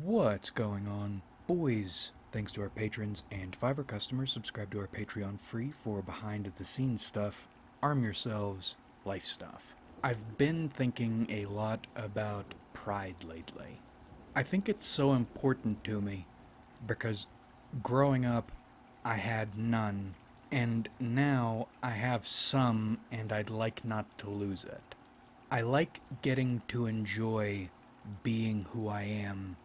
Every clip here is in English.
What's going on, boys? Thanks to our patrons and Fiverr customers, subscribe to our Patreon free for behind the scenes stuff, arm yourselves, life stuff. I've been thinking a lot about pride lately. I think it's so important to me because growing up, I had none, and now I have some, and I'd like not to lose it. I like getting to enjoy being who I am,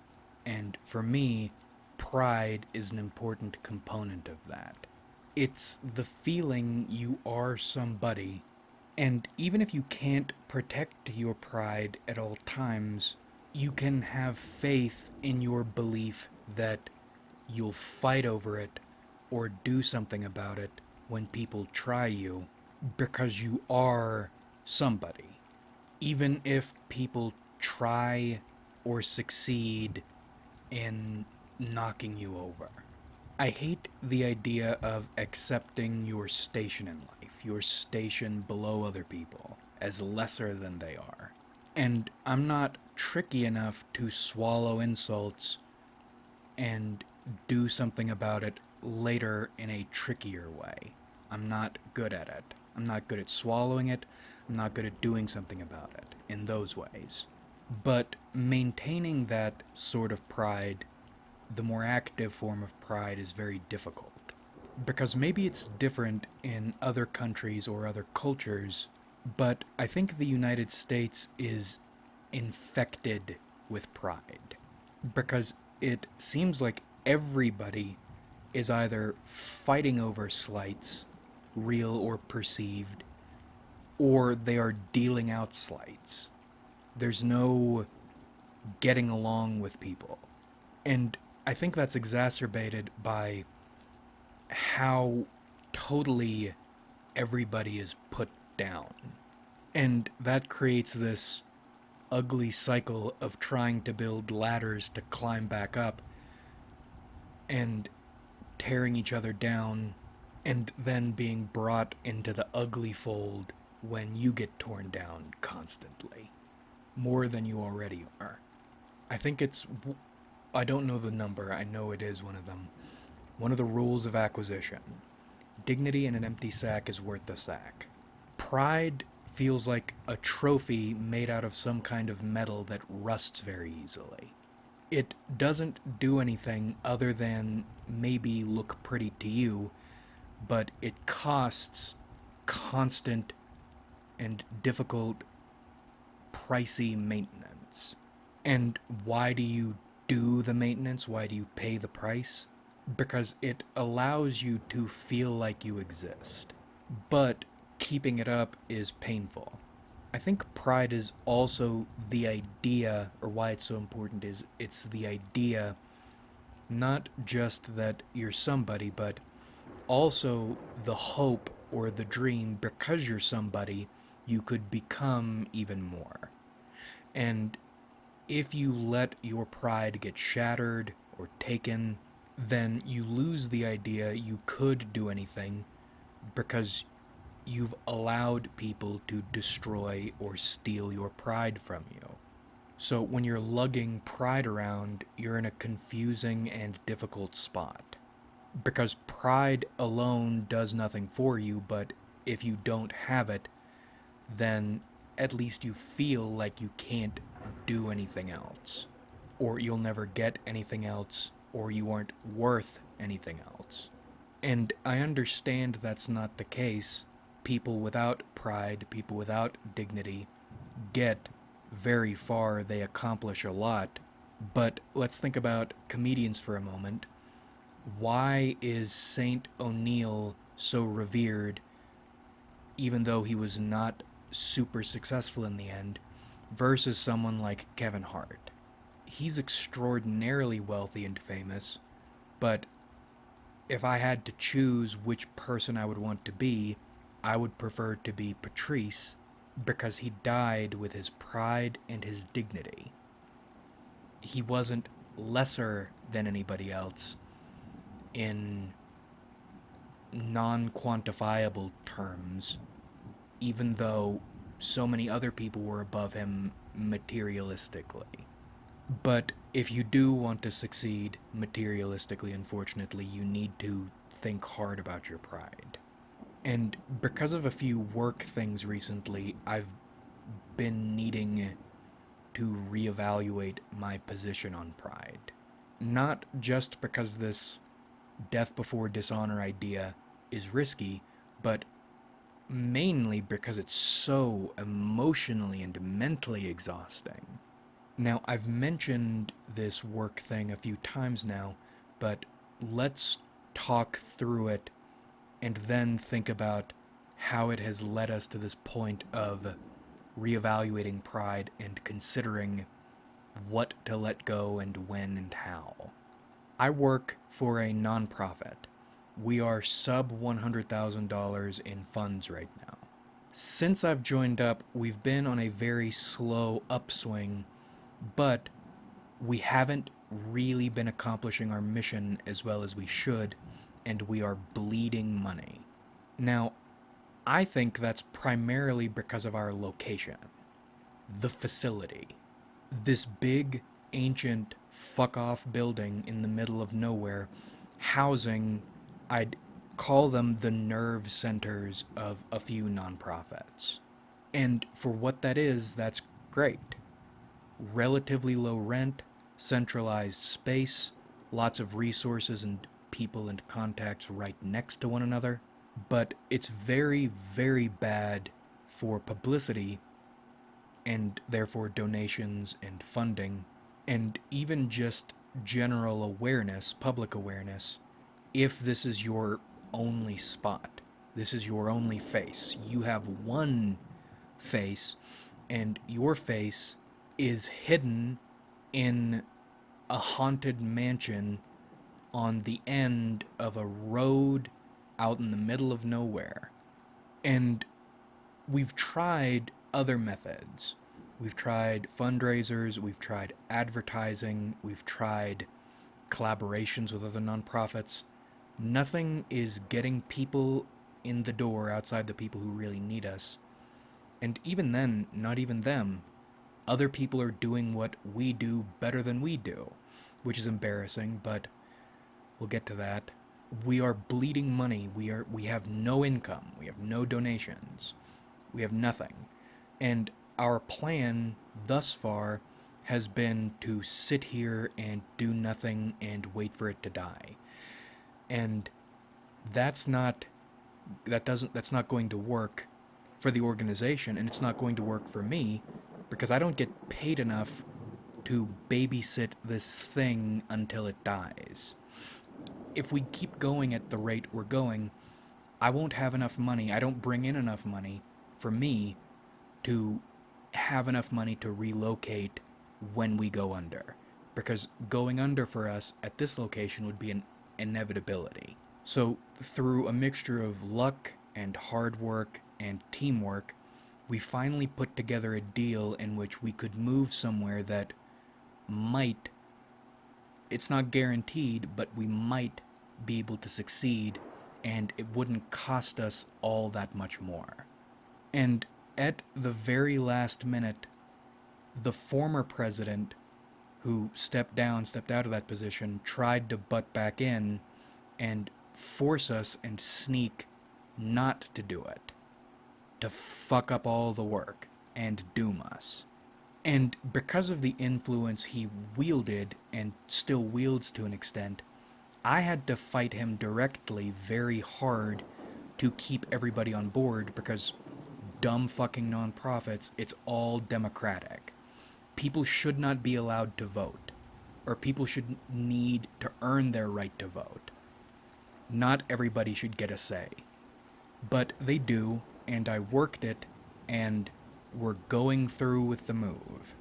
and for me, pride is an important component of that. It's the feeling you are somebody, and even if you can't protect your pride at all times, you can have faith in your belief that you'll fight over it or do something about it when people try you because you are somebody. Even if people try or succeed in knocking you over. I hate the idea of accepting your station in life, your station below other people, as lesser than they are. And I'm not tricky enough to swallow insults and do something about it later in a trickier way. I'm not good at it. I'm not good at swallowing it. I'm not good at doing something about it in those ways. But maintaining that sort of pride, the more active form of pride, is very difficult. Because maybe it's different in other countries or other cultures, but I think the United States is infected with pride. Because it seems like everybody is either fighting over slights, real or perceived, or they are dealing out slights. There's no getting along with people. And I think that's exacerbated by how totally everybody is put down. And that creates this ugly cycle of trying to build ladders to climb back up and tearing each other down and then being brought into the ugly fold when you get torn down constantly, more than you already are. I think I don't know the number, I know it is one of them. One of the rules of acquisition: dignity in an empty sack is worth the sack. Pride feels like a trophy made out of some kind of metal that rusts very easily. It doesn't do anything other than maybe look pretty to you, but it costs constant and difficult, pricey maintenance. And why do you do the maintenance? Why do you pay the price? Because it allows you to feel like you exist. But keeping it up is painful. I think pride is also the idea, or why it's so important is it's the idea not just that you're somebody, but also the hope or the dream because you're somebody, you could become even more. And if you let your pride get shattered or taken, then you lose the idea you could do anything because you've allowed people to destroy or steal your pride from you. So when you're lugging pride around, you're in a confusing and difficult spot. Because pride alone does nothing for you, but if you don't have it, then at least you feel like you can't do anything else. Or you'll never get anything else, or you aren't worth anything else. And I understand that's not the case. People without pride, people without dignity, get very far, they accomplish a lot. But let's think about comedians for a moment. Why is Saint O'Neill so revered, even though he was not super successful in the end, versus someone like Kevin Hart? He's extraordinarily wealthy and famous, but if I had to choose which person I would want to be, I would prefer to be Patrice because he died with his pride and his dignity. He wasn't lesser than anybody else in non quantifiable terms, even though so many other people were above him materialistically. But if you do want to succeed materialistically, unfortunately, you need to think hard about your pride. And because of a few work things recently, I've been needing to reevaluate my position on pride. Not just because this death before dishonor idea is risky, but mainly because it's so emotionally and mentally exhausting. Now, I've mentioned this work thing a few times now, but let's talk through it and then think about how it has led us to this point of reevaluating pride and considering what to let go and when and how. I work for a nonprofit. We are sub $100,000 in funds right now. Since I've joined up, we've been on a very slow upswing, but we haven't really been accomplishing our mission as well as we should, and we are bleeding money. Now, I think that's primarily because of our location. The facility. This big, ancient, fuck off building in the middle of nowhere, housing, I'd call them the nerve centers of a few nonprofits. And for what that is, that's great. Relatively low rent, centralized space, lots of resources and people and contacts right next to one another. But it's very, very bad for publicity and therefore donations and funding, and even just general awareness, public awareness, if this is your only spot. This is your only face. You have one face, and your face is hidden in a haunted mansion on the end of a road out in the middle of nowhere. And we've tried other methods. We've tried fundraisers, we've tried advertising, we've tried collaborations with other nonprofits. Nothing is getting people in the door outside the people who really need us. And even then, not even them. Other people are doing what we do better than we do, which is embarrassing, but we'll get to that. We are bleeding money. We have no income. We have no donations. We have nothing. And our plan thus far has been to sit here and do nothing and wait for it to die. And that's not going to work for the organization, and it's not going to work for me because I don't get paid enough to babysit this thing until it dies. If we keep going at the rate we're going, I won't have enough money. I don't bring in enough money for me to have enough money to relocate when we go under. Because going under for us at this location would be an inevitability. So, through a mixture of luck and hard work and teamwork, we finally put together a deal in which we could move somewhere that might, it's not guaranteed, but we might be able to succeed, and it wouldn't cost us all that much more. And at the very last minute, the former president who stepped out of that position tried to butt back in and force us and sneak not to do it, to fuck up all the work and doom us. And because of the influence he wielded and still wields to an extent, I had to fight him directly very hard to keep everybody on board because dumb fucking nonprofits, it's all democratic. People should not be allowed to vote, or people should need to earn their right to vote. Not everybody should get a say. But they do, and I worked it, and we're going through with the move.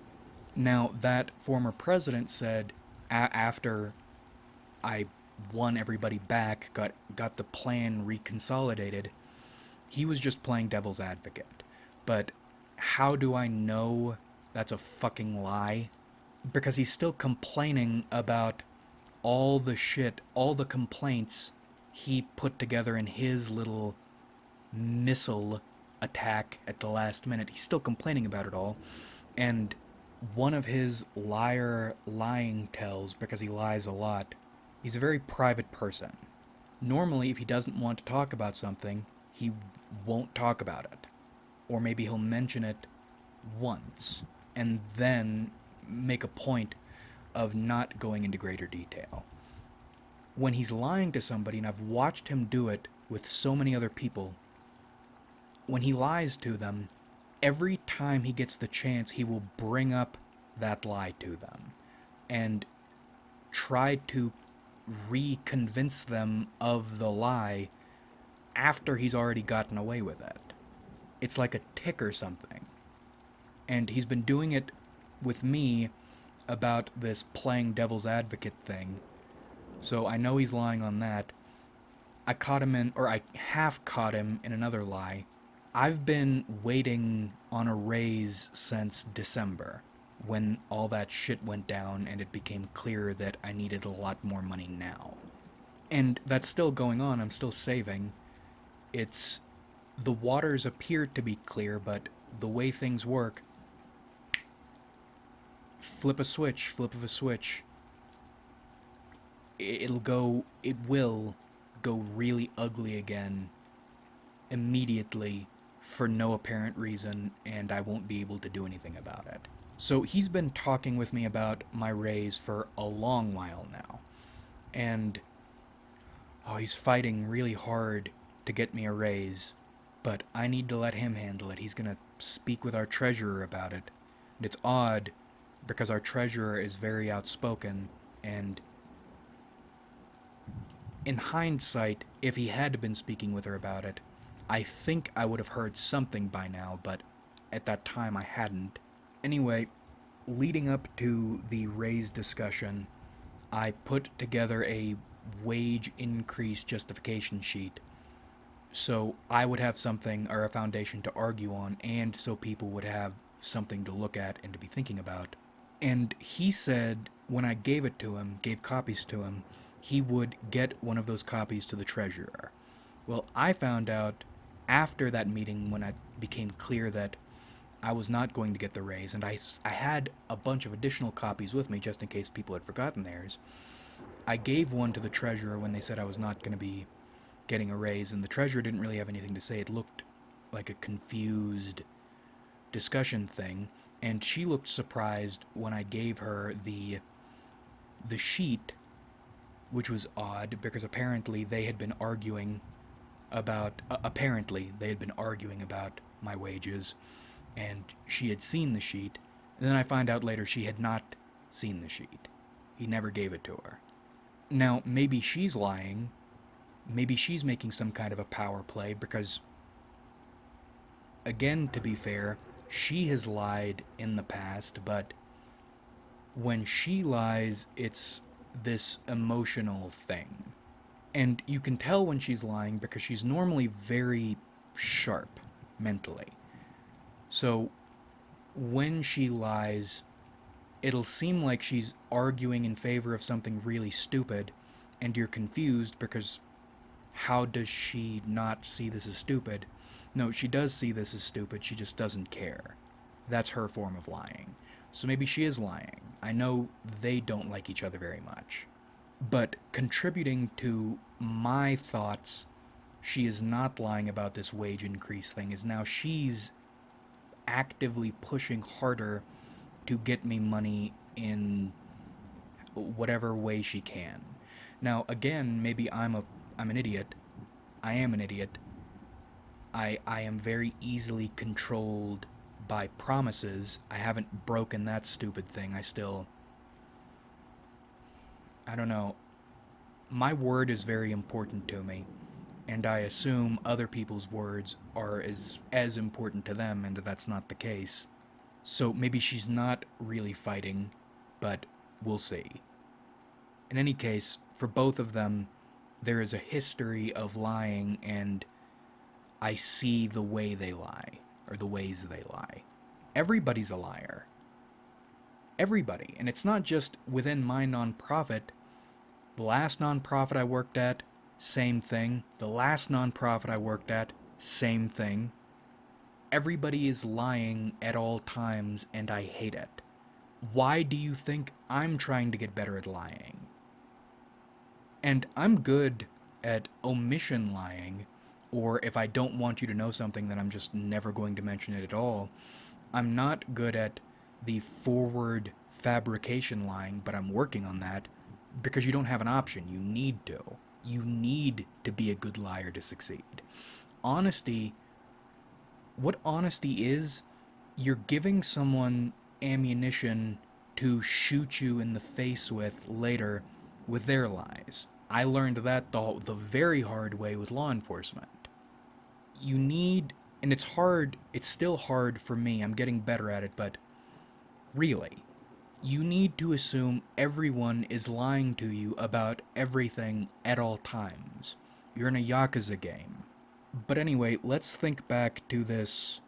Now, that former president said, after I won everybody back, got the plan reconsolidated, he was just playing devil's advocate. But how do I know that's a fucking lie? Because he's still complaining about all the shit, all the complaints he put together in his little missile attack at the last minute. He's still complaining about it all. And One of his lying tells, because he lies a lot, he's a very private person. Normally, if he doesn't want to talk about something, he won't talk about it. Or maybe he'll mention it once and then make a point of not going into greater detail. When he's lying to somebody, and I've watched him do it with so many other people, when he lies to them, every time he gets the chance, he will bring up that lie to them and try to reconvince them of the lie after he's already gotten away with it. It's like a tick or something. And he's been doing it with me about this playing devil's advocate thing. So I know he's lying on that. I half caught him in another lie. I've been waiting on a raise since December, when all that shit went down and it became clear that I needed a lot more money now. And that's still going on, I'm still saving. It's the waters appear to be clear, but the way things work, flip of a switch, it will go really ugly again immediately for no apparent reason, and I won't be able to do anything about it. So he's been talking with me about my raise for a long while now, and he's fighting really hard to get me a raise, but I need to let him handle it. He's gonna speak with our treasurer about it. And it's odd because our treasurer is very outspoken, and in hindsight, if he had been speaking with her about it, I think I would have heard something by now, but at that time I hadn't. Anyway, leading up to the raise discussion, I put together a wage increase justification sheet so I would have something or a foundation to argue on, and so people would have something to look at and to be thinking about. And he said when I gave copies to him, he would get one of those copies to the treasurer. Well, I found out after that meeting, when it became clear that I was not going to get the raise, and I had a bunch of additional copies with me just in case people had forgotten theirs. I gave one to the treasurer when they said I was not going to be getting a raise, and the treasurer didn't really have anything to say. It looked like a confused discussion thing, and she looked surprised when I gave her the sheet, which was odd because apparently they had been arguing about my wages, and she had seen the sheet, and then I find out later she had not seen the sheet. He never gave it to her. Now, maybe she's lying. Maybe she's making some kind of a power play because, again, to be fair, she has lied in the past, but when she lies, it's this emotional thing. And you can tell when she's lying because she's normally very sharp mentally. So when she lies, it'll seem like she's arguing in favor of something really stupid, and you're confused because how does she not see this as stupid? No, she does see this as stupid, she just doesn't care. That's her form of lying. So maybe she is lying. I know they don't like each other very much. But contributing to my thoughts, she is not lying about this wage increase thing, is now she's actively pushing harder to get me money in whatever way she can. Now, again, maybe I'm an idiot. I am an idiot. I am very easily controlled by promises. I haven't broken that stupid thing. I don't know. My word is very important to me, and I assume other people's words are as important to them, and that's not the case. So maybe she's not really fighting, but we'll see. In any case, for both of them, there is a history of lying, and I see the way they lie, or the ways they lie. Everybody's a liar. Everybody. And it's not just within my nonprofit. The last nonprofit I worked at, same thing. The last nonprofit I worked at, same thing. Everybody is lying at all times, and I hate it. Why do you think I'm trying to get better at lying? And I'm good at omission lying, or if I don't want you to know something, then I'm just never going to mention it at all. I'm not good at the forward fabrication lying, but I'm working on that because you don't have an option. You need to. You need to be a good liar to succeed. Honesty, what honesty is, you're giving someone ammunition to shoot you in the face with later with their lies. I learned that the very hard way with law enforcement. You need, and it's hard, it's still hard for me, I'm getting better at it, but really, you need to assume everyone is lying to you about everything at all times. You're in a Yakuza game. But anyway, let's think back to this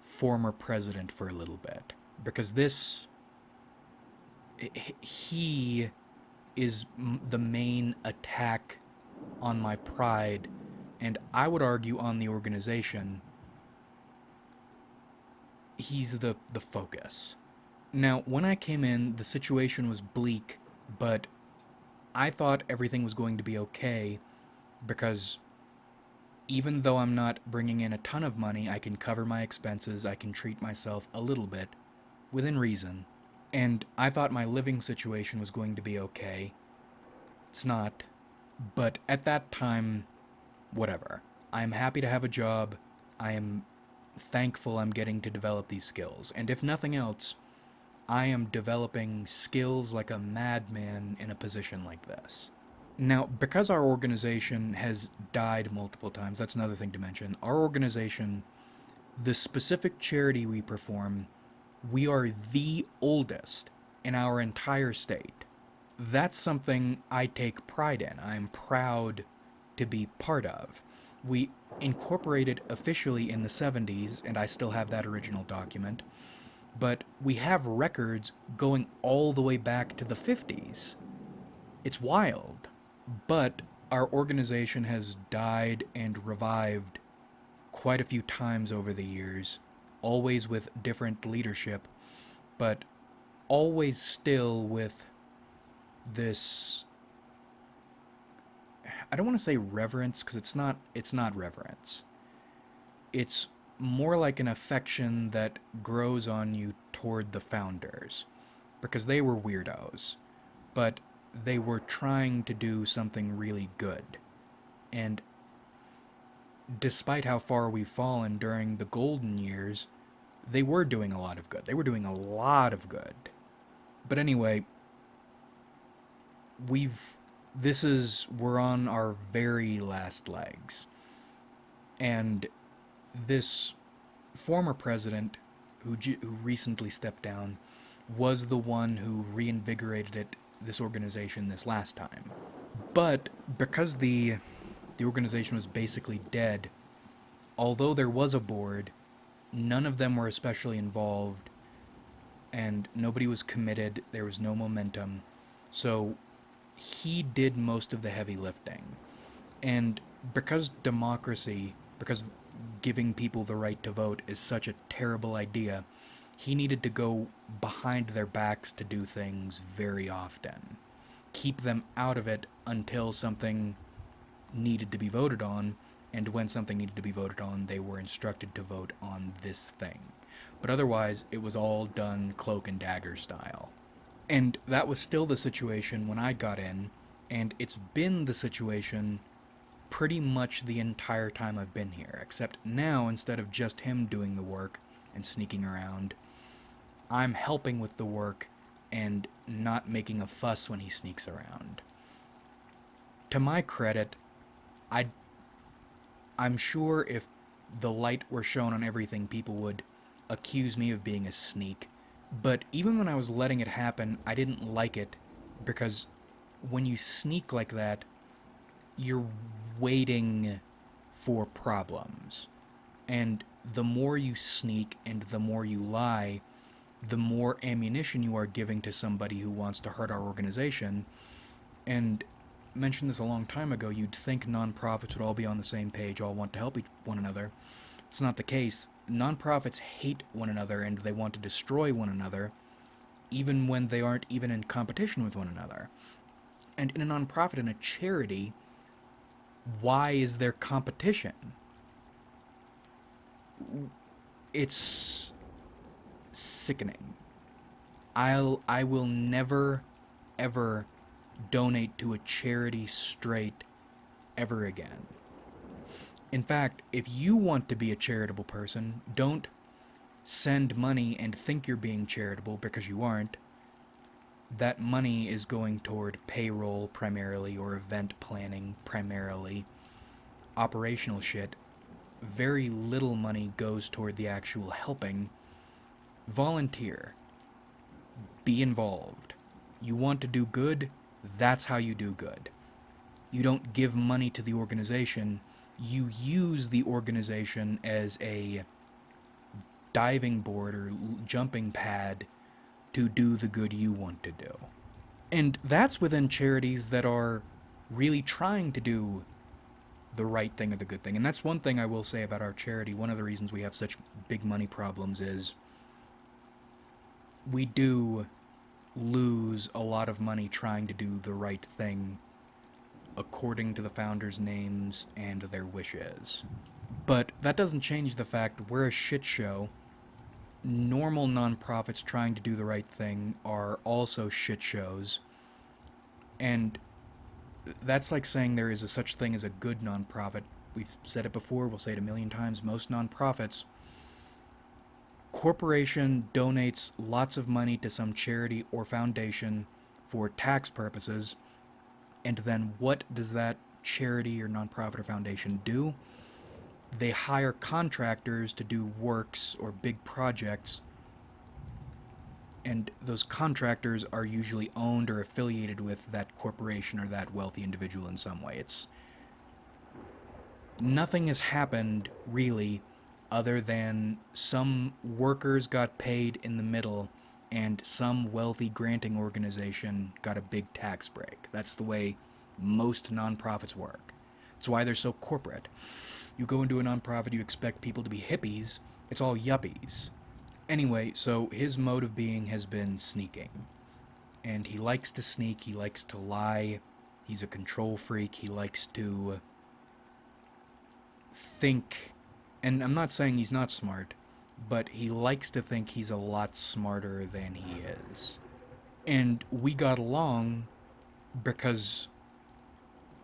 former president for a little bit. Because he is the main attack on my pride, and I would argue on the organization. He's the focus. Now, when I came in, the situation was bleak, but I thought everything was going to be okay because even though I'm not bringing in a ton of money, I can cover my expenses, I can treat myself a little bit, within reason. And I thought my living situation was going to be okay. It's not. But at that time, whatever. I am happy to have a job. I am thankful I'm getting to develop these skills. And if nothing else, I am developing skills like a madman in a position like this. Now, because our organization has died multiple times, that's another thing to mention. Our organization, the specific charity we perform, we are the oldest in our entire state. That's something I take pride in. I'm proud to be part of. We incorporated officially in the 70s, and I still have that original document, but we have records going all the way back to the 50s. It's wild. But our organization has died and revived quite a few times over the years, always with different leadership, but always still with this, I don't want to say reverence because it's not reverence. It's more like an affection that grows on you toward the founders because they were weirdos, but they were trying to do something really good. And despite how far we've fallen during the golden years, they were doing a lot of good. They were doing a lot of good. But anyway, we're on our very last legs. And this former president who recently stepped down was the one who reinvigorated this organization this last time. But because the organization was basically dead, although there was a board, none of them were especially involved, and nobody was committed, there was no momentum. So he did most of the heavy lifting. And because giving people the right to vote is such a terrible idea, he needed to go behind their backs to do things very often. Keep them out of it until something needed to be voted on, and when something needed to be voted on, they were instructed to vote on this thing. But otherwise, it was all done cloak and dagger style. And that was still the situation when I got in, and it's been the situation pretty much the entire time I've been here, except now, instead of just him doing the work and sneaking around, I'm helping with the work and not making a fuss when he sneaks around. To my credit, I'm sure if the light were shown on everything, people would accuse me of being a sneak. But even when I was letting it happen, I didn't like it, because when you sneak like that, you're waiting for problems. And the more you sneak and the more you lie, the more ammunition you are giving to somebody who wants to hurt our organization. And I mentioned this a long time ago, you'd think nonprofits would all be on the same page, all want to help one another. It's not the case. Nonprofits hate one another and they want to destroy one another, even when they aren't even in competition with one another. And in a nonprofit and a charity, why is there competition? It's sickening. I will never ever donate to a charity straight ever again. In fact, if you want to be a charitable person, don't send money and think you're being charitable because you aren't. That money is going toward payroll primarily, or event planning primarily, operational shit. Very little money goes toward the actual helping. Volunteer. Be involved. You want to do good? That's how you do good. You don't give money to the organization. You use the organization as a diving board or jumping pad to do the good you want to do. And that's within charities that are really trying to do the right thing or the good thing. And that's one thing I will say about our charity. One of the reasons we have such big money problems is we do lose a lot of money trying to do the right thing according to the founders' names and their wishes. But that doesn't change the fact we're a shit show. Normal nonprofits trying to do the right thing are also shit shows. And that's like saying there is a such thing as a good nonprofit. We've said it before, we'll say it a million times. Most nonprofits, corporation donates lots of money to some charity or foundation for tax purposes, and then what does that charity or nonprofit or foundation do? They hire contractors to do works or big projects, and those contractors are usually owned or affiliated with that corporation or that wealthy individual in some way. It's nothing has happened really other than some workers got paid in the middle and some wealthy granting organization got a big tax break. That's the way most nonprofits work. It's why they're so corporate. You go into a nonprofit, you expect people to be hippies. It's all yuppies. Anyway, so his mode of being has been sneaking. And he likes to sneak, he likes to lie, he's a control freak, he likes to think, and I'm not saying he's not smart, but he likes to think he's a lot smarter than he is. And we got along because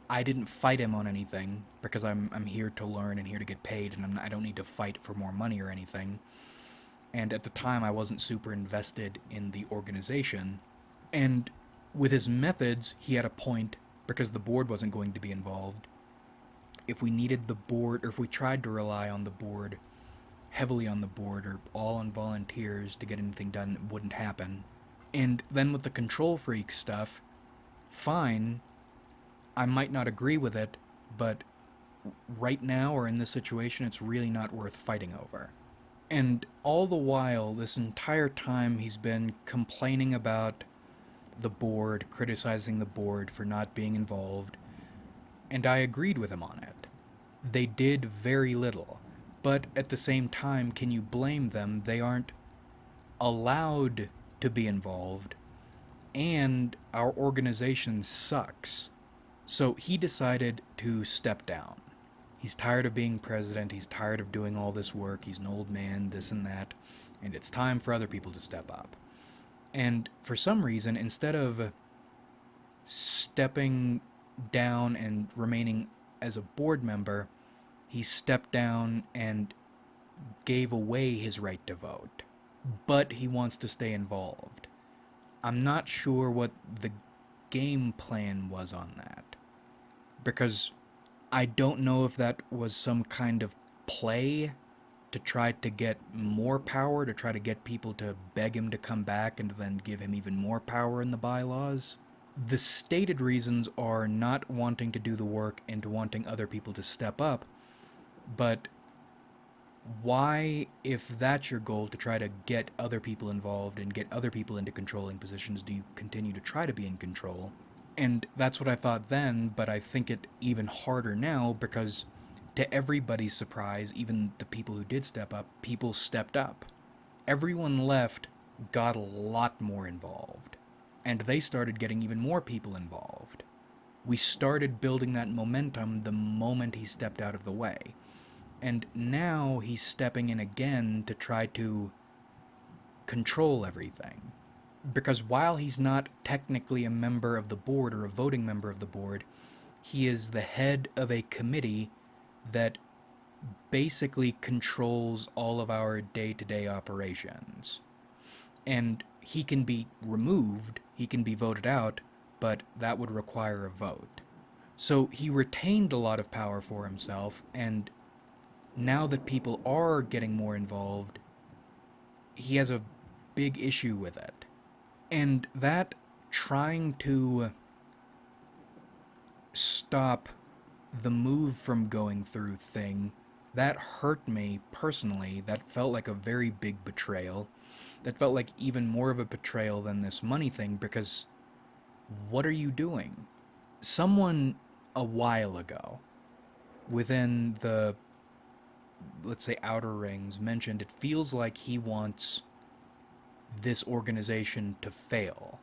I didn't fight him on anything, because I'm here to learn and here to get paid, and I don't need to fight for more money or anything. And at the time, I wasn't super invested in the organization. And with his methods, he had a point, because the board wasn't going to be involved. If we needed the board, or if we tried to rely on the board, heavily on the board, or all on volunteers to get anything done, it wouldn't happen. And then with the control freak stuff, fine, I might not agree with it, but right now, or in this situation, it's really not worth fighting over. And all the while, this entire time, he's been complaining about the board, criticizing the board for not being involved, and I agreed with him on it. They did very little, but at the same time, can you blame them? They aren't allowed to be involved, and our organization sucks. So he decided to step down. He's tired of being president, he's tired of doing all this work, he's an old man, this and that, and it's time for other people to step up. And for some reason, instead of stepping down and remaining as a board member, he stepped down and gave away his right to vote. But he wants to stay involved. I'm not sure what the game plan was on that, because I don't know if that was some kind of play to try to get more power, to try to get people to beg him to come back and then give him even more power in the bylaws. The stated reasons are not wanting to do the work and wanting other people to step up, but why, if that's your goal, to try to get other people involved and get other people into controlling positions, do you continue to try to be in control? And that's what I thought then, but I think it even harder now, because to everybody's surprise, even the people who did step up, people stepped up. Everyone left got a lot more involved. And they started getting even more people involved. We started building that momentum the moment he stepped out of the way. And now he's stepping in again to try to control everything. Because while he's not technically a member of the board or a voting member of the board, he is the head of a committee that basically controls all of our day to day operations. And he can be removed, he can be voted out, but that would require a vote. So he retained a lot of power for himself, and now that people are getting more involved, he has a big issue with it. And that trying to stop the move from going through thing, that hurt me personally. That felt like a very big betrayal. That felt like even more of a betrayal than this money thing, because what are you doing? Someone a while ago, within the, let's say, outer rings, mentioned it feels like he wants this organization to fail.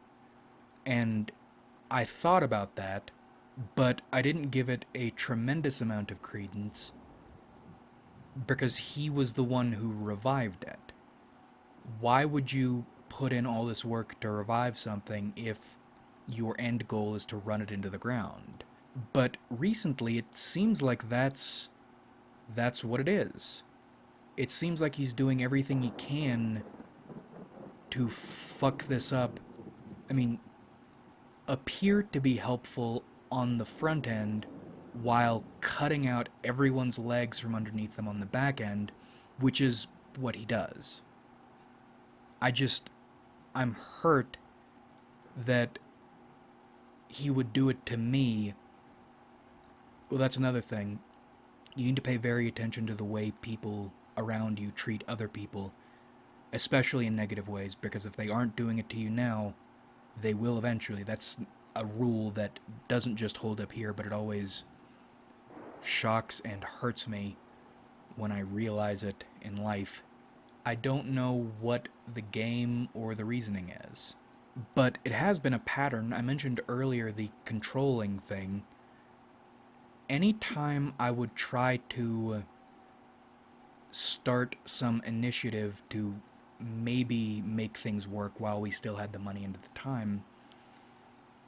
And I thought about that, but I didn't give it a tremendous amount of credence because he was the one who revived it. Why would you put in all this work to revive something if your end goal is to run it into the ground? But recently it seems like that's what it is. It seems like he's doing everything he can to fuck this up. I mean, appear to be helpful on the front end while cutting out everyone's legs from underneath them on the back end, which is what he does. I'm hurt that he would do it to me. Well, that's another thing. You need to pay very attention to the way people around you treat other people, especially in negative ways, because if they aren't doing it to you now, they will eventually. That's a rule that doesn't just hold up here, but it always shocks and hurts me when I realize it in life. I don't know what the game or the reasoning is, but it has been a pattern. I mentioned earlier the controlling thing. Anytime I would try to start some initiative to maybe make things work while we still had the money and the time,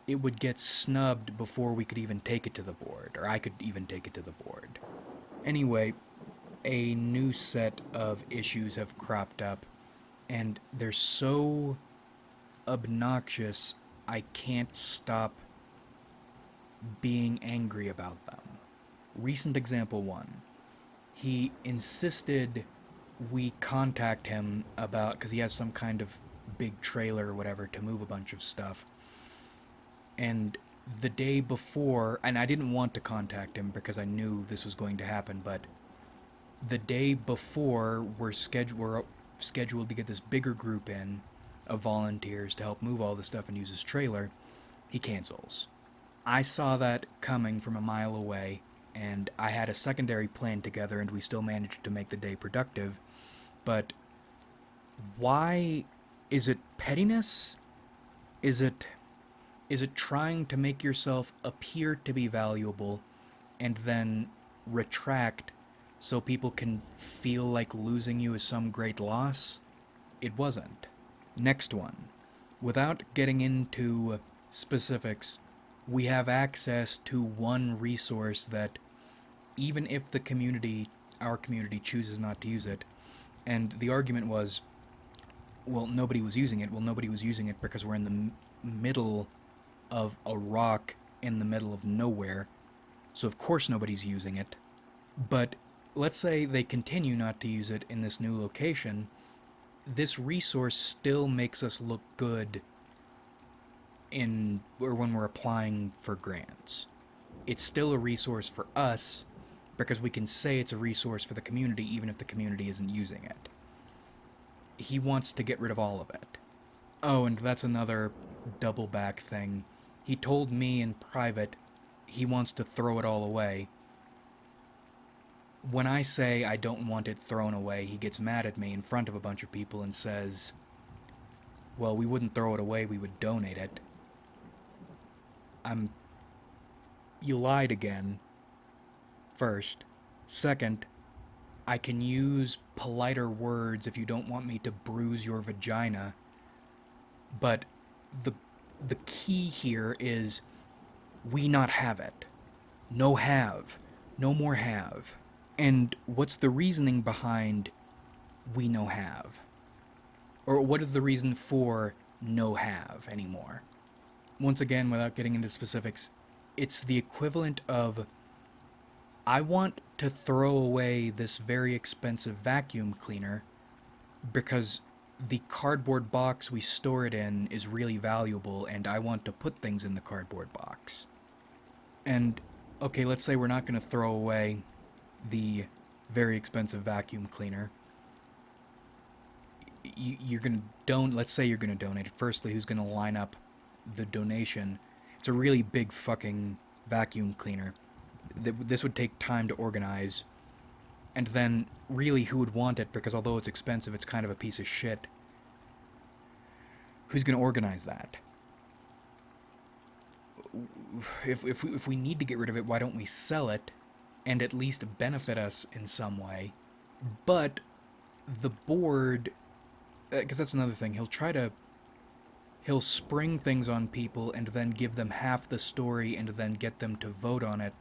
it would get snubbed before we could even take it to the board, or I could even take it to the board. Anyway, a new set of issues have cropped up, and they're so obnoxious, I can't stop being angry about them. Recent example one. He insisted we contact him about, because he has some kind of big trailer or whatever to move a bunch of stuff. And the day before, and I didn't want to contact him because I knew this was going to happen, but the day before we're scheduled to get this bigger group in of volunteers to help move all the stuff and use his trailer, he cancels. I saw that coming from a mile away, and I had a secondary plan together, and we still managed to make the day productive. But why? Is it pettiness? Is it trying to make yourself appear to be valuable and then retract so people can feel like losing you is some great loss? It wasn't. Next one. Without getting into specifics, we have access to one resource that even if our community chooses not to use it, and the argument was, well, nobody was using it. Well, nobody was using it because we're in the middle of a rock in the middle of nowhere, so of course nobody's using it. But let's say they continue not to use it in this new location, this resource still makes us look good when we're applying for grants. It's still a resource for us because we can say it's a resource for the community even if the community isn't using it. He wants to get rid of all of it. Oh, and that's another double back thing. He told me in private he wants to throw it all away. When I say I don't want it thrown away, he gets mad at me in front of a bunch of people and says, well, we wouldn't throw it away, we would donate it. I'm. You lied again. First. Second, I can use politer words if you don't want me to bruise your vagina. But the the key here is we not have it. No have. No more have. And what's the reasoning behind we no have? Or what is the reason for no have anymore? Once again, without getting into specifics, it's the equivalent of I want to throw away this very expensive vacuum cleaner because the cardboard box we store it in is really valuable and I want to put things in the cardboard box. And, okay, let's say we're not going to throw away the very expensive vacuum cleaner. You're going to let's say you're going to donate it. Firstly, who's going to line up the donation? It's a really big fucking vacuum cleaner. This would take time to organize. And then, really, who would want it? Because although it's expensive, it's kind of a piece of shit. Who's going to organize that? If we need to get rid of it, why don't we sell it and at least benefit us in some way? But the board, because that's another thing, he'll spring things on people and then give them half the story and then get them to vote on it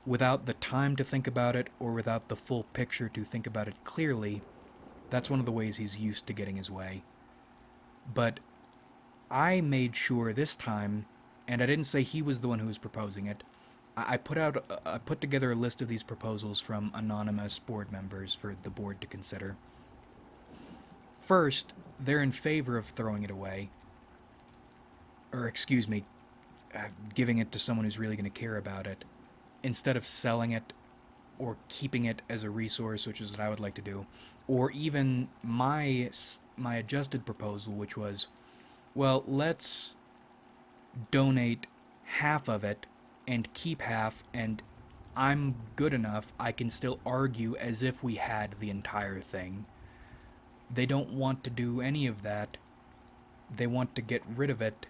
without the time to think about it or without the full picture to think about it clearly. That's one of the ways he's used to getting his way. But I made sure this time, and I didn't say he was the one who was proposing it, I put together a list of these proposals from anonymous board members for the board to consider. First, they're in favor of throwing it away. Or, excuse me, giving it to someone who's really going to care about it, instead of selling it or keeping it as a resource, which is what I would like to do. Or even my adjusted proposal, which was, well, let's donate half of it and keep half, and I'm good enough, I can still argue as if we had the entire thing. They don't want to do any of that. They want to get rid of it,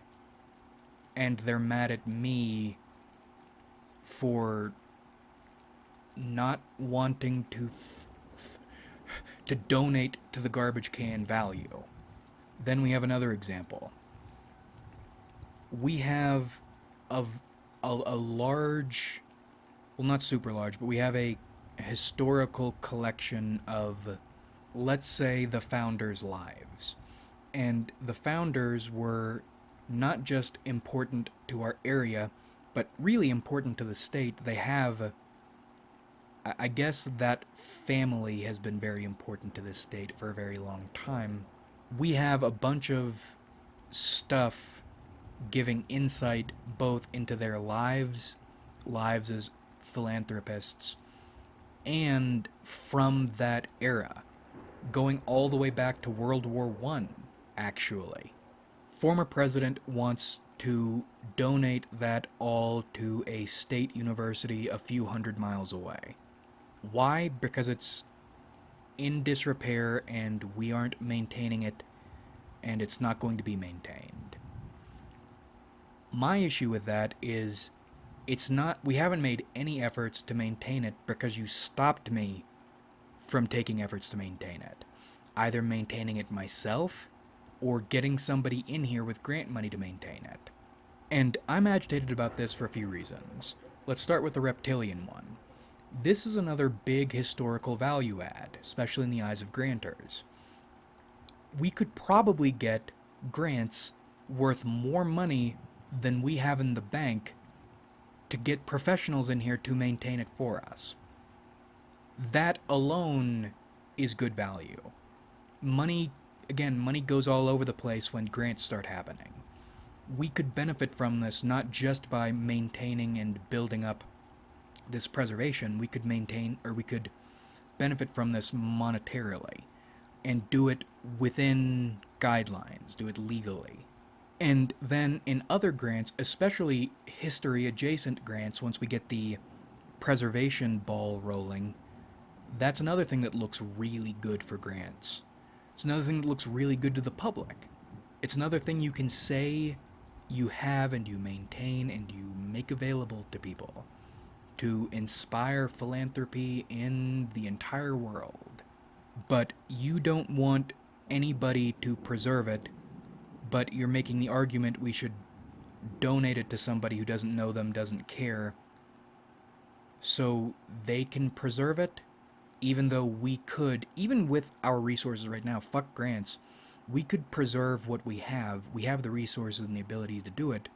and they're mad at me for not wanting to donate to the garbage can value. Then we have another example. We have a large, well, not super large, but we have a historical collection of, let's say, the founders' lives. And the founders were not just important to our area, but really important to the state. They have, I guess that family has been very important to this state for a very long time. We have a bunch of stuff giving insight both into their lives as philanthropists, and from that era, going all the way back to World War I, actually. Former president wants to donate that all to a state university a few hundred miles away. Why? Because it's in disrepair and we aren't maintaining it, and it's not going to be maintained. My issue with that is we haven't made any efforts to maintain it because you stopped me from taking efforts to maintain it. Either maintaining it myself or getting somebody in here with grant money to maintain it. And I'm agitated about this for a few reasons. Let's start with the reptilian one. This is another big historical value add, especially in the eyes of grantors. We could probably get grants worth more money than we have in the bank to get professionals in here to maintain it for us. That alone is good value. Money goes all over the place when grants start happening. We could benefit from this not just by maintaining and building up this preservation. We could benefit from this monetarily and do it within guidelines, do it legally. And then in other grants, especially history-adjacent grants, once we get the preservation ball rolling, that's another thing that looks really good for grants. It's another thing that looks really good to the public. It's another thing you can say you have and you maintain and you make available to people to inspire philanthropy in the entire world. But you don't want anybody to preserve it, but you're making the argument we should donate it to somebody who doesn't know them, doesn't care, so they can preserve it, even though we could, even with our resources right now, fuck grants, we could preserve what we have. We have the resources and the ability to do it.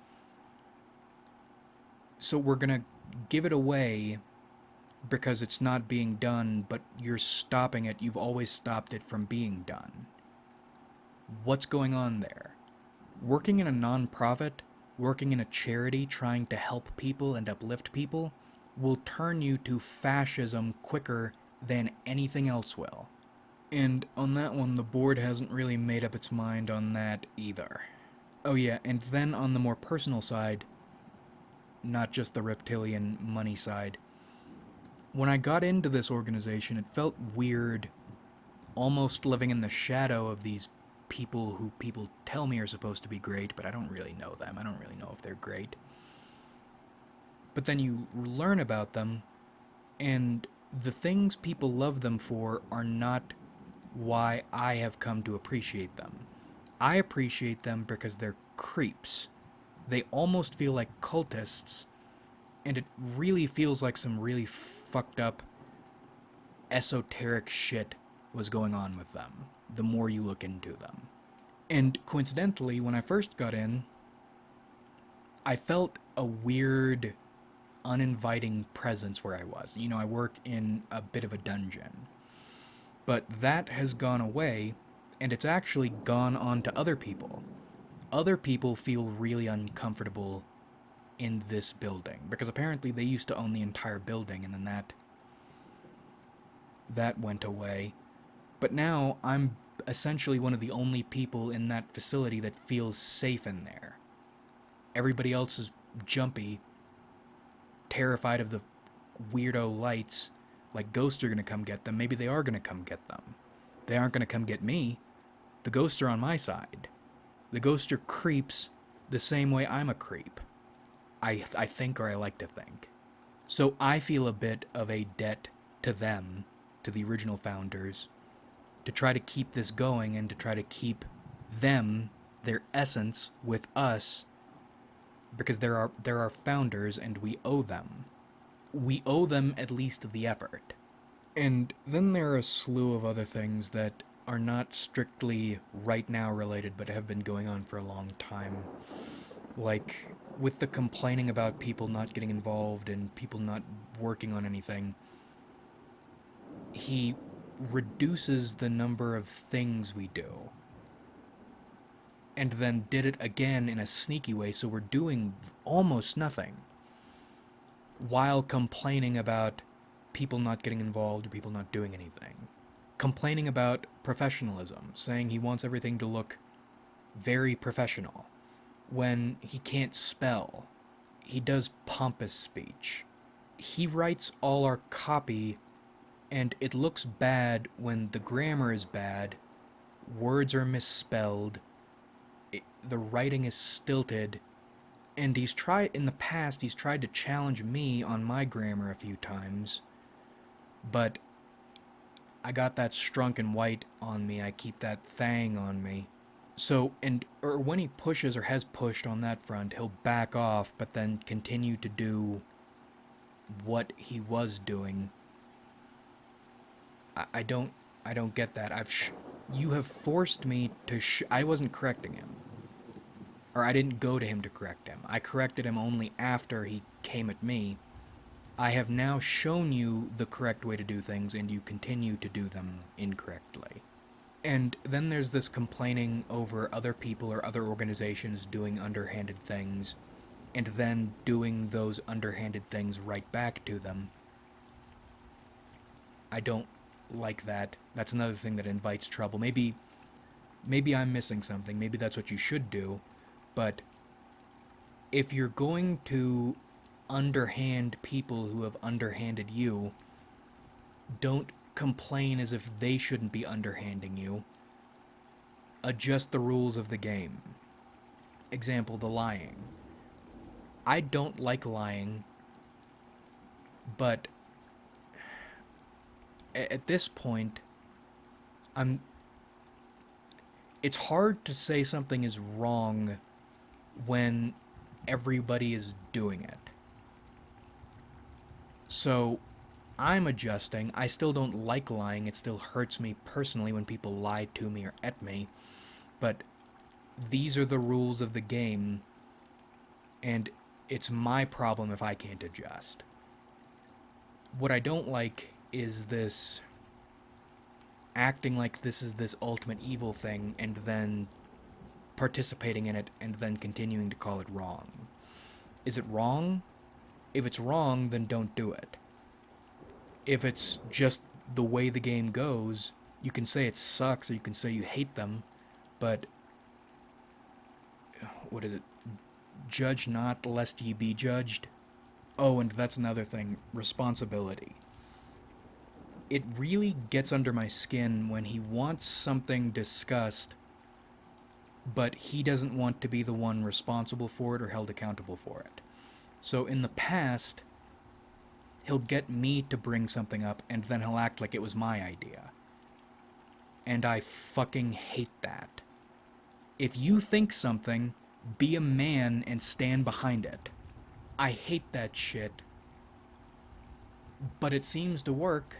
So we're gonna give it away because it's not being done, but you're stopping it. You've always stopped it from being done. What's going on there? Working in a nonprofit, working in a charity trying to help people and uplift people will turn you to fascism quicker than anything else will. And on that one, the board hasn't really made up its mind on that either. Oh yeah, and then on the more personal side, not just the reptilian money side, when I got into this organization, it felt weird almost living in the shadow of these people who people tell me are supposed to be great, but I don't really know them. I don't really know if they're great. But then you learn about them, and the things people love them for are not why I have come to appreciate them. I appreciate them because they're creeps. They almost feel like cultists, and it really feels like some really fucked up esoteric shit was going on with them, the more you look into them. And coincidentally, when I first got in, I felt a weird, uninviting presence where I was. You know, I work in a bit of a dungeon. But that has gone away, and it's actually gone on to other people. Other people feel really uncomfortable in this building, because apparently they used to own the entire building, and then that went away. But now I'm essentially one of the only people in that facility that feels safe in there. Everybody else is jumpy, terrified of the weirdo lights, like ghosts are gonna come get them. Maybe they are gonna come get them. They aren't gonna come get me. The ghosts are on my side. The ghosts are creeps the same way I'm a creep. I think, or I like to think. So I feel a bit of a debt to them, to the original founders, to try to keep this going and to try to keep them, their essence, with us, because they're our founders and we owe them. We owe them at least the effort. And then there are a slew of other things that are not strictly right now related but have been going on for a long time. Like with the complaining about people not getting involved and people not working on anything, he reduces the number of things we do. And then did it again in a sneaky way, so we're doing almost nothing. While complaining about people not getting involved or people not doing anything. Complaining about professionalism, saying he wants everything to look very professional. When he can't spell, he does pompous speech. He writes all our copy, and it looks bad when the grammar is bad, words are misspelled, the writing is stilted, and he's tried to challenge me on my grammar a few times, but I got that strunken white on me, I keep that thang on me. So, or when he pushes or has pushed on that front, he'll back off, but then continue to do what he was doing. I don't get that. You have forced me to I wasn't correcting him. Or I didn't go to him to correct him. I corrected him only after he came at me. I have now shown you the correct way to do things, and you continue to do them incorrectly. And then there's this complaining over other people or other organizations doing underhanded things, and then doing those underhanded things right back to them. I don't like that. That's another thing that invites trouble. Maybe I'm missing something. Maybe that's what you should do. But if you're going to underhand people who have underhanded you, don't complain as if they shouldn't be underhanding you. adjust the rules of the game. Example, the lying. I don't like lying, but at this point, I'm. It's hard to say something is wrong when everybody is doing it. So, I'm adjusting. I still don't like lying. It still hurts me personally when people lie to me or at me. But these are the rules of the game, and it's my problem if I can't adjust. What I don't like is this acting like this is this ultimate evil thing and then participating in it and then continuing to call it wrong. Is it wrong? If it's wrong, then don't do it. If it's just the way the game goes, you can say it sucks or you can say you hate them, but what is it? Judge not lest ye be judged. Oh, and that's another thing, responsibility. It really gets under my skin when he wants something discussed, but he doesn't want to be the one responsible for it or held accountable for it. So in the past, he'll get me to bring something up, and then he'll act like it was my idea. And I fucking hate that. If you think something, be a man and stand behind it. I hate that shit. But it seems to work.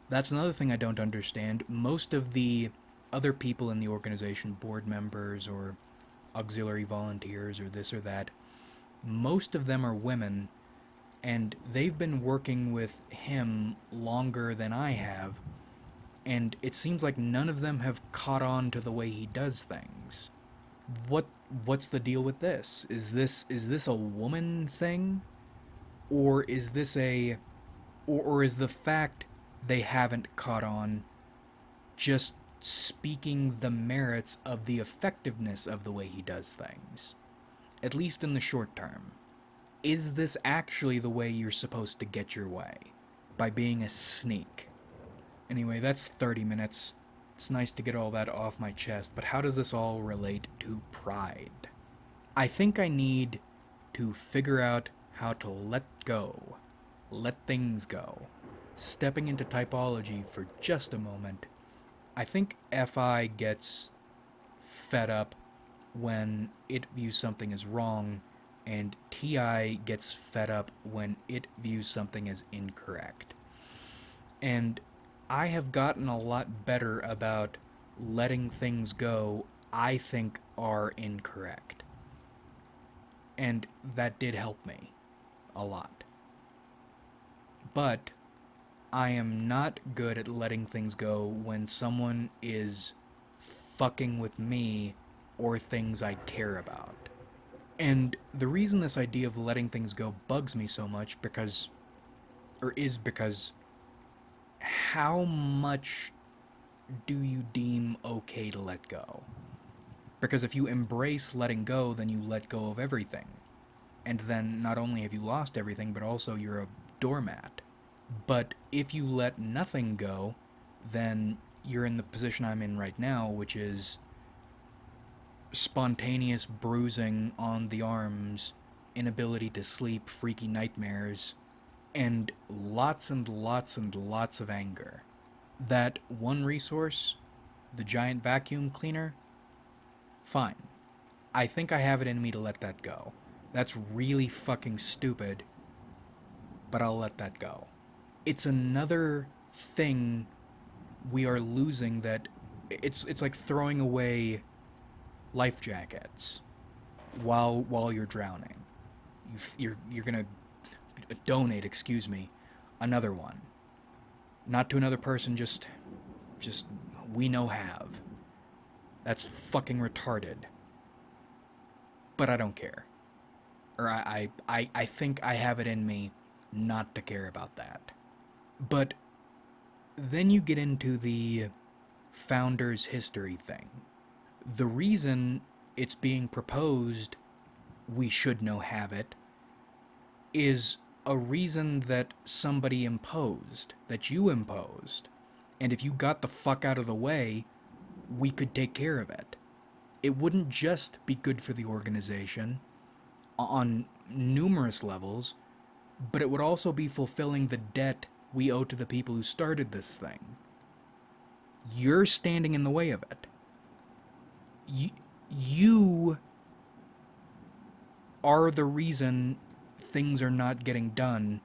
That's another thing I don't understand. Most of the other people in the organization, board members or auxiliary volunteers or this or that, most of them are women, and they've been working with him longer than I have, and it seems like none of them have caught on to the way he does things. What's the deal with this? Is this a woman thing? Or is this or is the fact they haven't caught on just speaking the merits of the effectiveness of the way he does things? At least in the short term. Is this actually the way you're supposed to get your way? By being a sneak? Anyway, that's 30 minutes. It's nice to get all that off my chest, but how does this all relate to pride? I think I need to figure out how to let go. Let things go. Stepping into typology for just a moment, I think FI gets fed up when it views something as wrong, and TI gets fed up when it views something as incorrect. And I have gotten a lot better about letting things go I think are incorrect. And that did help me a lot. But I am not good at letting things go when someone is fucking with me or things I care about. And the reason this idea of letting things go bugs me so much is because how much do you deem okay to let go? Because if you embrace letting go, then you let go of everything. And then not only have you lost everything, but also you're a doormat. But if you let nothing go, then you're in the position I'm in right now, which is spontaneous bruising on the arms, inability to sleep, freaky nightmares, and lots of anger. That one resource, the giant vacuum cleaner, fine. I think I have it in me to let that go. That's really fucking stupid, but I'll let that go. It's another thing we are losing that it's like throwing away life jackets while you're drowning. You're gonna donate, another one. Not to another person, just we know have. That's fucking retarded. But I don't care. Or I think I have it in me not to care about that. But then you get into the founder's history thing. The reason it's being proposed we should know have it is a reason that somebody imposed, that you imposed. And if you got the fuck out of the way, we could take care of it. It wouldn't just be good for the organization on numerous levels, but it would also be fulfilling the debt we owe to the people who started this thing. You're standing in the way of it. You are the reason things are not getting done,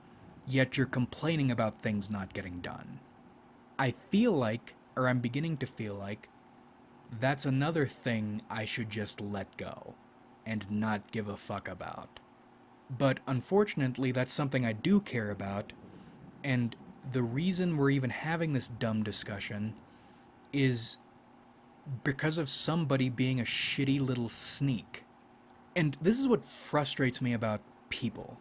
yet you're complaining about things not getting done. I feel like, or I'm beginning to feel like, that's another thing I should just let go and not give a fuck about. But unfortunately, that's something I do care about, and the reason we're even having this dumb discussion is because of somebody being a shitty little sneak. And this is what frustrates me about people,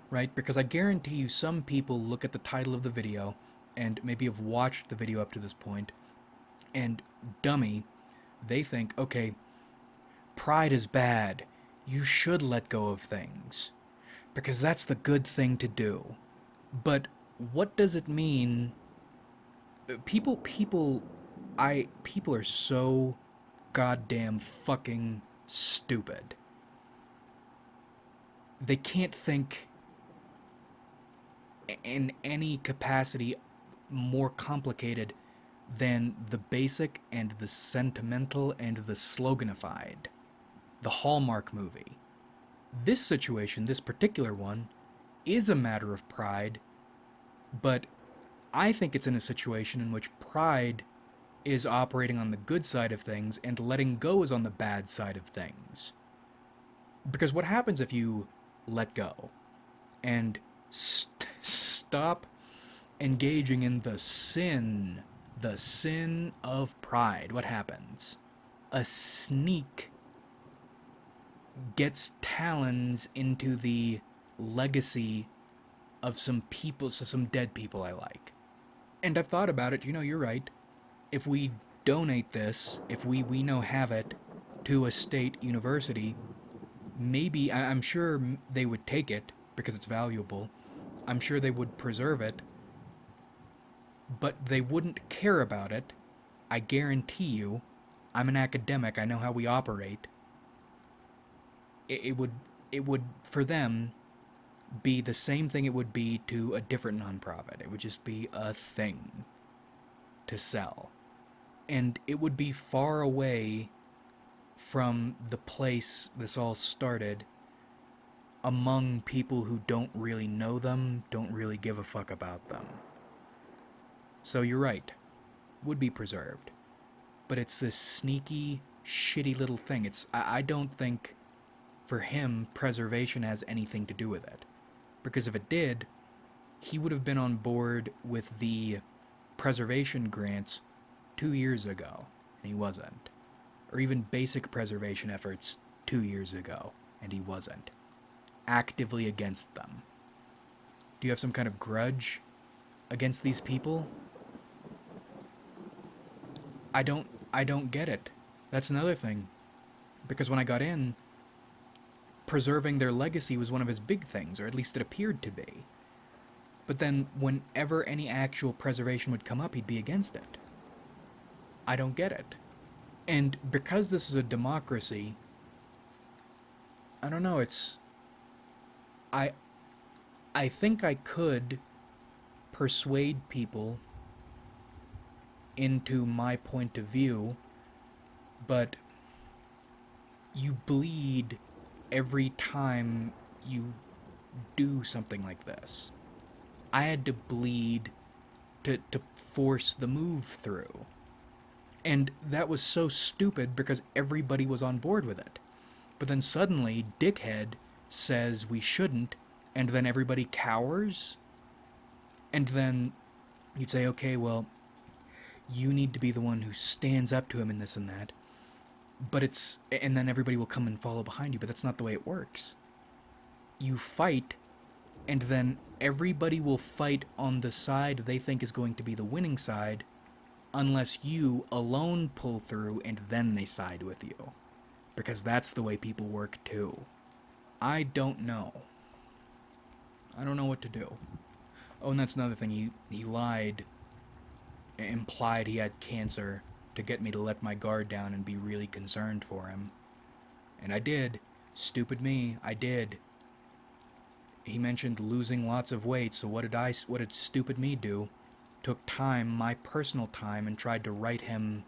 right? Because I guarantee you some people look at the title of the video and maybe have watched the video up to this point, and dummy, they think, okay, pride is bad. You should let go of things because that's the good thing to do. But what does it mean? People are so goddamn fucking stupid. They can't think in any capacity more complicated than the basic and the sentimental and the sloganified. The Hallmark movie. This situation, this particular one, is a matter of pride, but I think it's in a situation in which pride is operating on the good side of things and letting go is on the bad side of things. Because what happens if you let go and stop engaging in the sin of pride? What happens? A sneak gets talons into the legacy of some people, so some dead people I like. And I've thought about it, you're right. If we donate this, if we know have it, to a state university, maybe, I'm sure they would take it because it's valuable. I'm sure they would preserve it, but they wouldn't care about it. I guarantee you, I'm an academic, I know how we operate. It would, for them, be the same thing it would be to a different nonprofit. It would just be a thing to sell. And it would be far away from the place this all started, among people who don't really know them, don't really give a fuck about them. So you're right, would be preserved. But it's this sneaky, shitty little thing. I don't think, for him, preservation has anything to do with it. Because if it did, he would have been on board with the preservation grants 2 years ago, and he wasn't. Or even basic preservation efforts 2 years ago, and he wasn't. Actively against them. Do you have some kind of grudge against these people? I don't get it. That's another thing. Because when I got in, preserving their legacy was one of his big things, or at least it appeared to be. But then, whenever any actual preservation would come up, he'd be against it. I don't get it. And because this is a democracy, I don't know, I think I could persuade people into my point of view, but you bleed every time you do something like this. I had to bleed to force the move through. And that was so stupid because everybody was on board with it. But then suddenly, Dickhead says we shouldn't, and then everybody cowers? And then you'd say, okay, well, you need to be the one who stands up to him and this and that. And then everybody will come and follow behind you, but that's not the way it works. You fight, and then everybody will fight on the side they think is going to be the winning side, unless you alone pull through and then they side with you. Because that's the way people work too. I don't know. I don't know what to do. Oh, and that's another thing. He lied, implied he had cancer to get me to let my guard down and be really concerned for him. And I did. Stupid me, I did. He mentioned losing lots of weight, so what did stupid me do? Took time, my personal time, and tried to write him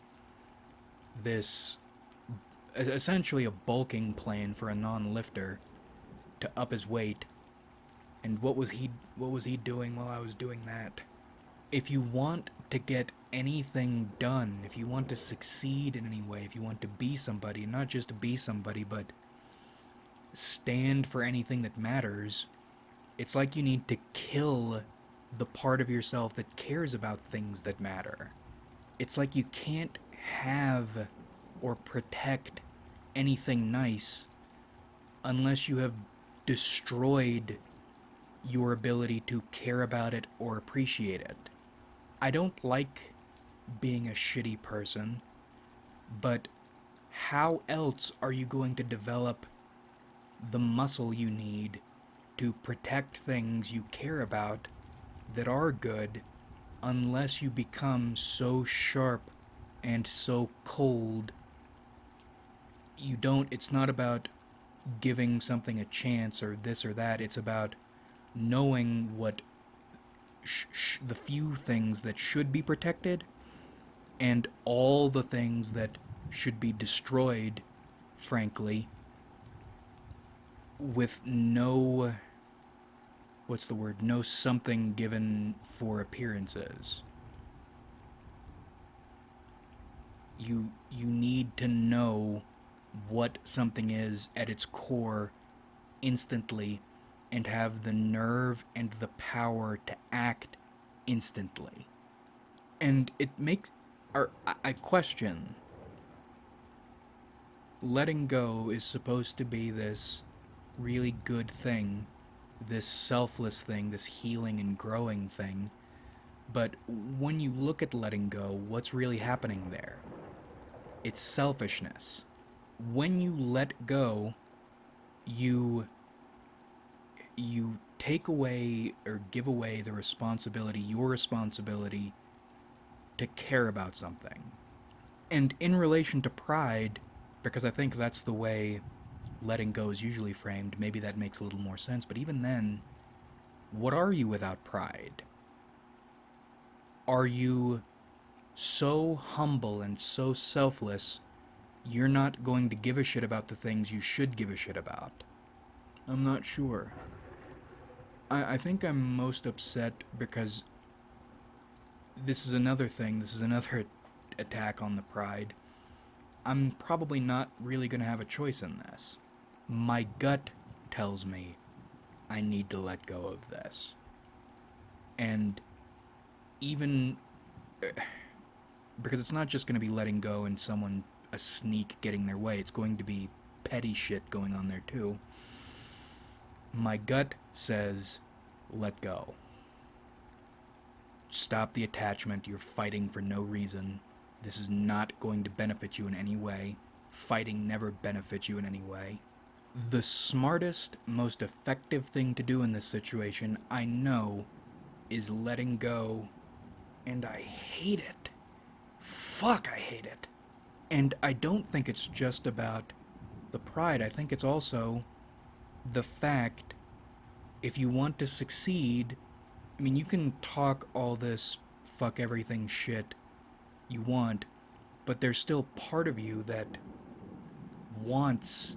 this, essentially a bulking plan for a non-lifter to up his weight. And what was he doing while I was doing that? If you want to get anything done, if you want to succeed in any way, if you want to be somebody, not just to be somebody, but stand for anything that matters, it's like you need to kill the part of yourself that cares about things that matter. It's like you can't have or protect anything nice unless you have destroyed your ability to care about it or appreciate it. I don't like being a shitty person, but how else are you going to develop the muscle you need to protect things you care about that are good unless you become so sharp and so cold? It's not about giving something a chance or this or that. It's about knowing what the few things that should be protected and all the things that should be destroyed, frankly, with no, no something given for appearances. You need to know what something is at its core instantly and have the nerve and the power to act instantly. And it makes, or I question, letting go is supposed to be this really good thing, this selfless thing, this healing and growing thing. But when you look at letting go, what's really happening there? It's selfishness. When you let go, you take away or give away the responsibility, your responsibility to care about something. And in relation to pride, because I think that's the way letting go is usually framed, maybe that makes a little more sense, but even then, what are you without pride? Are you so humble and so selfless, you're not going to give a shit about the things you should give a shit about? I'm not sure. I think I'm most upset because this is another attack on the pride. I'm probably not really going to have a choice in this. My gut tells me I need to let go of this. And even because it's not just going to be letting go and a sneak getting their way, it's going to be petty shit going on there too. My gut says, let go. Stop the attachment. You're fighting for no reason. This is not going to benefit you in any way. Fighting never benefits you in any way. The smartest, most effective thing to do in this situation, I know, is letting go. And I hate it. Fuck, I hate it. And I don't think it's just about the pride. I think it's also the fact, if you want to succeed, I mean, you can talk all this fuck everything shit you want, but there's still part of you that wants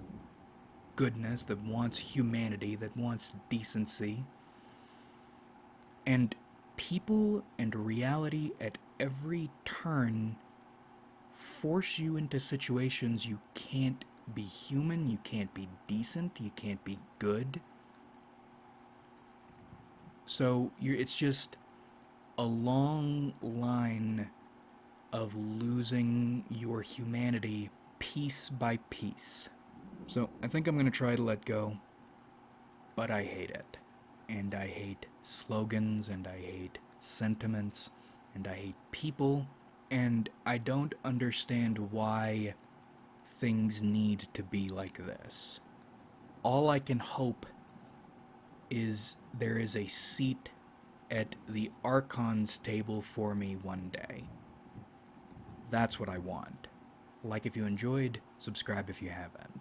goodness, that wants humanity, that wants decency. And people and reality at every turn force you into situations you can't be human, you can't be decent, you can't be good. So it's just a long line of losing your humanity piece by piece. So I think I'm going to try to let go, but I hate it. And I hate slogans, and I hate sentiments, and I hate people, and I don't understand why things need to be like this. All I can hope is there is a seat at the Archon's table for me one day. That's what I want. Like if you enjoyed, subscribe if you haven't.